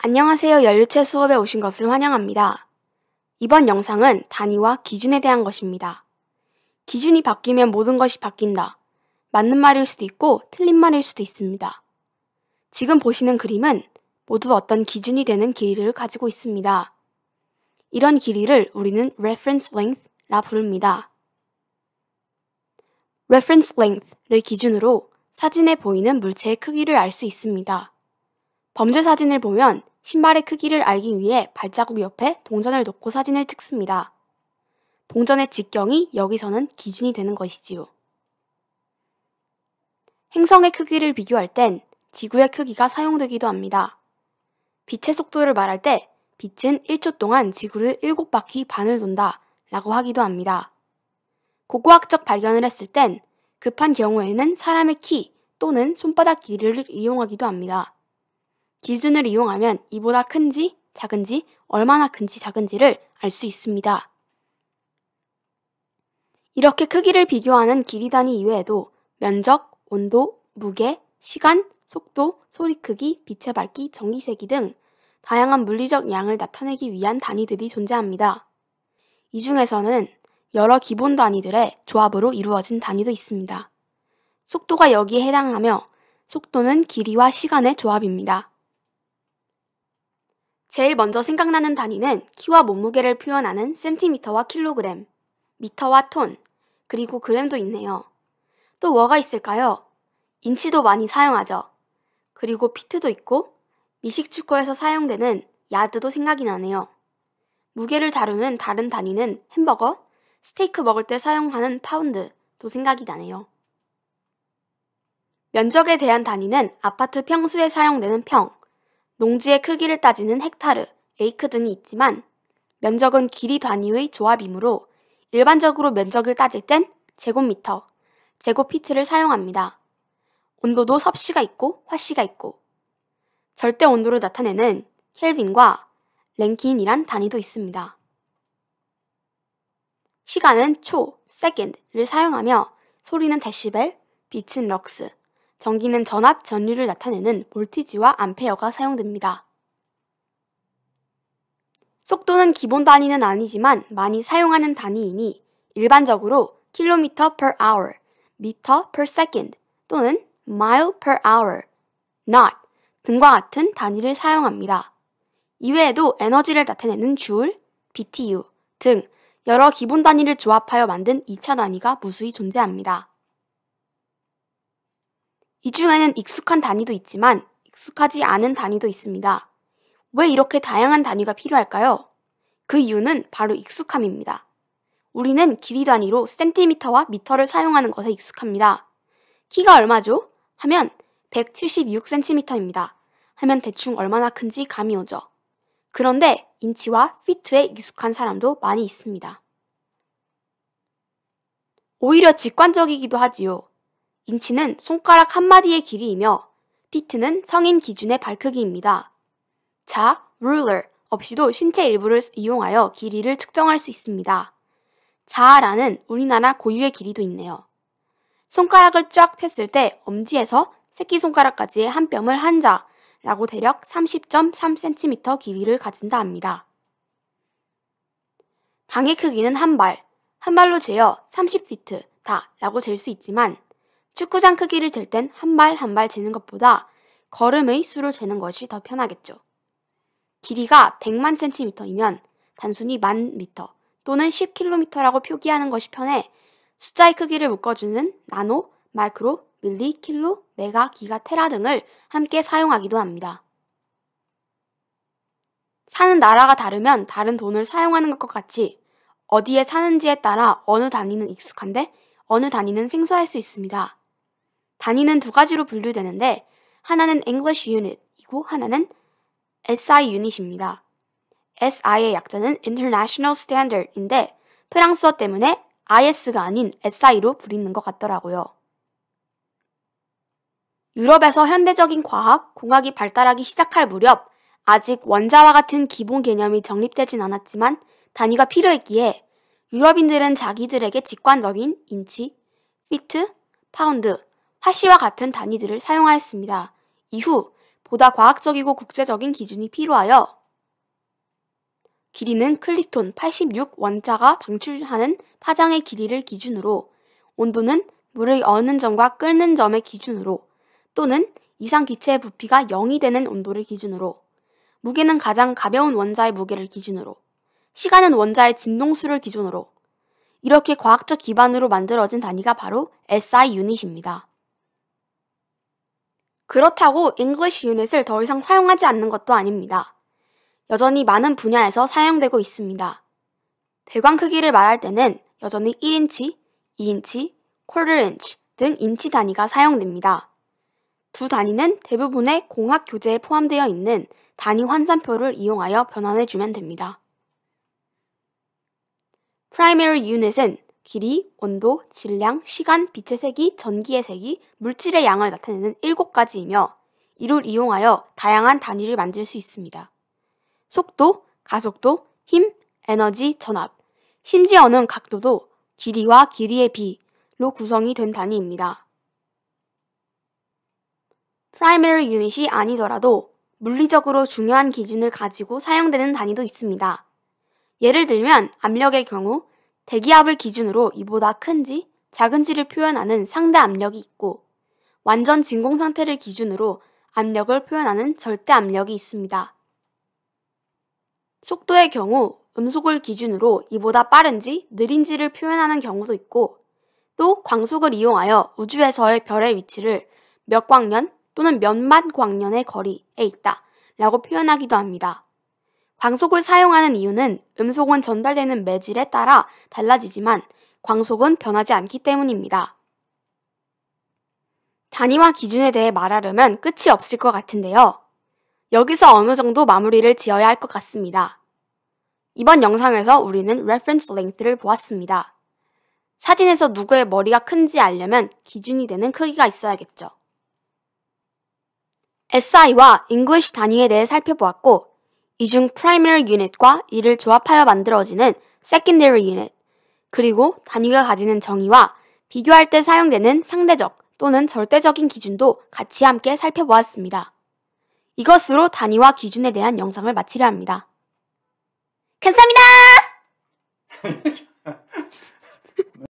안녕하세요. 연료체 수업에 오신 것을 환영합니다. 이번 영상은 단위와 기준에 대한 것입니다. 기준이 바뀌면 모든 것이 바뀐다. 맞는 말일 수도 있고 틀린 말일 수도 있습니다. 지금 보시는 그림은 모두 어떤 기준이 되는 길이를 가지고 있습니다. 이런 길이를 우리는 reference length라 부릅니다. reference length를 기준으로 사진에 보이는 물체의 크기를 알 수 있습니다. 범죄 사진을 보면 신발의 크기를 알기 위해 발자국 옆에 동전을 놓고 사진을 찍습니다. 동전의 직경이 여기서는 기준이 되는 것이지요. 행성의 크기를 비교할 땐 지구의 크기가 사용되기도 합니다. 빛의 속도를 말할 때 빛은 1초 동안 지구를 7바퀴 반을 돈다 라고 하기도 합니다. 고고학적 발견을 했을 땐 급한 경우에는 사람의 키 또는 손바닥 길이를 이용하기도 합니다. 기준을 이용하면 이보다 큰지 작은지 얼마나 큰지 작은지를 알 수 있습니다. 이렇게 크기를 비교하는 길이 단위 이외에도 면적, 온도, 무게, 시간, 속도, 소리 크기, 빛의 밝기, 전기세기 등 다양한 물리적 양을 나타내기 위한 단위들이 존재합니다. 이 중에서는 여러 기본 단위들의 조합으로 이루어진 단위도 있습니다. 속도가 여기에 해당하며 속도는 길이와 시간의 조합입니다. 제일 먼저 생각나는 단위는 키와 몸무게를 표현하는 센티미터와 킬로그램, 미터와 톤, 그리고 그램도 있네요. 또 뭐가 있을까요? 인치도 많이 사용하죠. 그리고 피트도 있고 미식축구에서 사용되는 야드도 생각이 나네요. 무게를 다루는 다른 단위는 햄버거, 스테이크 먹을 때 사용하는 파운드도 생각이 나네요. 면적에 대한 단위는 아파트 평수에 사용되는 평, 농지의 크기를 따지는 헥타르, 에이크 등이 있지만 면적은 길이 단위의 조합이므로 일반적으로 면적을 따질 땐 제곱미터, 제곱피트를 사용합니다. 온도도 섭씨가 있고 화씨가 있고 절대 온도를 나타내는 켈빈과 랭킨이란 단위도 있습니다. 시간은 초, second를 사용하며 소리는 데시벨, 빛은 럭스, 전기는 전압, 전류를 나타내는 볼티지와 암페어가 사용됩니다. 속도는 기본 단위는 아니지만 많이 사용하는 단위이니 일반적으로 킬로미터 per hour, 미터 per second 또는 mile per hour, knot 등과 같은 단위를 사용합니다. 이외에도 에너지를 나타내는 줄, BTU 등 여러 기본 단위를 조합하여 만든 2차 단위가 무수히 존재합니다. 이 중에는 익숙한 단위도 있지만 익숙하지 않은 단위도 있습니다. 왜 이렇게 다양한 단위가 필요할까요? 그 이유는 바로 익숙함입니다. 우리는 길이 단위로 센티미터와 미터를 사용하는 것에 익숙합니다. 키가 얼마죠? 하면 176cm입니다. 하면 대충 얼마나 큰지 감이 오죠. 그런데 인치와 피트에 익숙한 사람도 많이 있습니다. 오히려 직관적이기도 하지요. 인치는 손가락 한마디의 길이이며 피트는 성인 기준의 발크기입니다. 자, ruler 없이도 신체 일부를 이용하여 길이를 측정할 수 있습니다. 자라는 우리나라 고유의 길이도 있네요. 손가락을 쫙 폈을 때 엄지에서 새끼손가락까지의 한 뼘을 한자라고 대략 30.3cm 길이를 가진다 합니다. 방의 크기는 한 발로 재어 30피트다 라고 잴 수 있지만 축구장 크기를 잴 땐 한 발 한 발 재는 것보다 걸음의 수를 재는 것이 더 편하겠죠. 길이가 100만 cm이면 단순히 10,000m 또는 10km라고 표기하는 것이 편해 숫자의 크기를 묶어주는 나노, 마이크로, 밀리, 킬로, 메가, 기가, 테라 등을 함께 사용하기도 합니다. 사는 나라가 다르면 다른 돈을 사용하는 것과 같이 어디에 사는지에 따라 어느 단위는 익숙한데 어느 단위는 생소할 수 있습니다. 단위는 두 가지로 분류되는데 하나는 English Unit이고 하나는 SI Unit입니다. SI의 약자는 International Standard인데 프랑스어 때문에 IS가 아닌 SI로 부르는 것 같더라고요. 유럽에서 현대적인 과학, 공학이 발달하기 시작할 무렵 아직 원자와 같은 기본 개념이 정립되진 않았지만 단위가 필요했기에 유럽인들은 자기들에게 직관적인 인치, 피트, 파운드, 화씨와 같은 단위들을 사용하였습니다. 이후 보다 과학적이고 국제적인 기준이 필요하여 길이는 클립톤 86 원자가 방출하는 파장의 길이를 기준으로, 온도는 물의 어는 점과 끓는 점의 기준으로, 또는 이상 기체의 부피가 0이 되는 온도를 기준으로, 무게는 가장 가벼운 원자의 무게를 기준으로, 시간은 원자의 진동수를 기준으로, 이렇게 과학적 기반으로 만들어진 단위가 바로 SI 유닛입니다. 그렇다고 English 유닛을 더 이상 사용하지 않는 것도 아닙니다. 여전히 많은 분야에서 사용되고 있습니다. 배관 크기를 말할 때는 여전히 1인치, 2인치, quarter inch 등 인치 단위가 사용됩니다. 두 단위는 대부분의 공학 교재에 포함되어 있는 단위 환산표를 이용하여 변환해주면 됩니다. Primary unit은 길이, 온도, 질량, 시간, 빛의 세기, 전기의 세기, 물질의 양을 나타내는 7가지이며 이를 이용하여 다양한 단위를 만들 수 있습니다. 속도, 가속도, 힘, 에너지, 전압, 심지어는 각도도 길이와 길이의 비로 구성이 된 단위입니다. Primary 유닛이 아니더라도 물리적으로 중요한 기준을 가지고 사용되는 단위도 있습니다. 예를 들면 압력의 경우 대기압을 기준으로 이보다 큰지 작은지를 표현하는 상대 압력이 있고, 완전 진공 상태를 기준으로 압력을 표현하는 절대 압력이 있습니다. 속도의 경우 음속을 기준으로 이보다 빠른지 느린지를 표현하는 경우도 있고, 또 광속을 이용하여 우주에서의 별의 위치를 몇 광년 또는 몇만 광년의 거리에 있다 라고 표현하기도 합니다. 광속을 사용하는 이유는 음속은 전달되는 매질에 따라 달라지지만 광속은 변하지 않기 때문입니다. 단위와 기준에 대해 말하려면 끝이 없을 것 같은데요. 여기서 어느 정도 마무리를 지어야 할 것 같습니다. 이번 영상에서 우리는 reference length를 보았습니다. 사진에서 누구의 머리가 큰지 알려면 기준이 되는 크기가 있어야겠죠. SI와 English 단위에 대해 살펴보았고, 이 중 primary unit과 이를 조합하여 만들어지는 secondary unit, 그리고 단위가 가지는 정의와 비교할 때 사용되는 상대적 또는 절대적인 기준도 같이 함께 살펴보았습니다. 이것으로 단위와 기준에 대한 영상을 마치려 합니다. 감사합니다!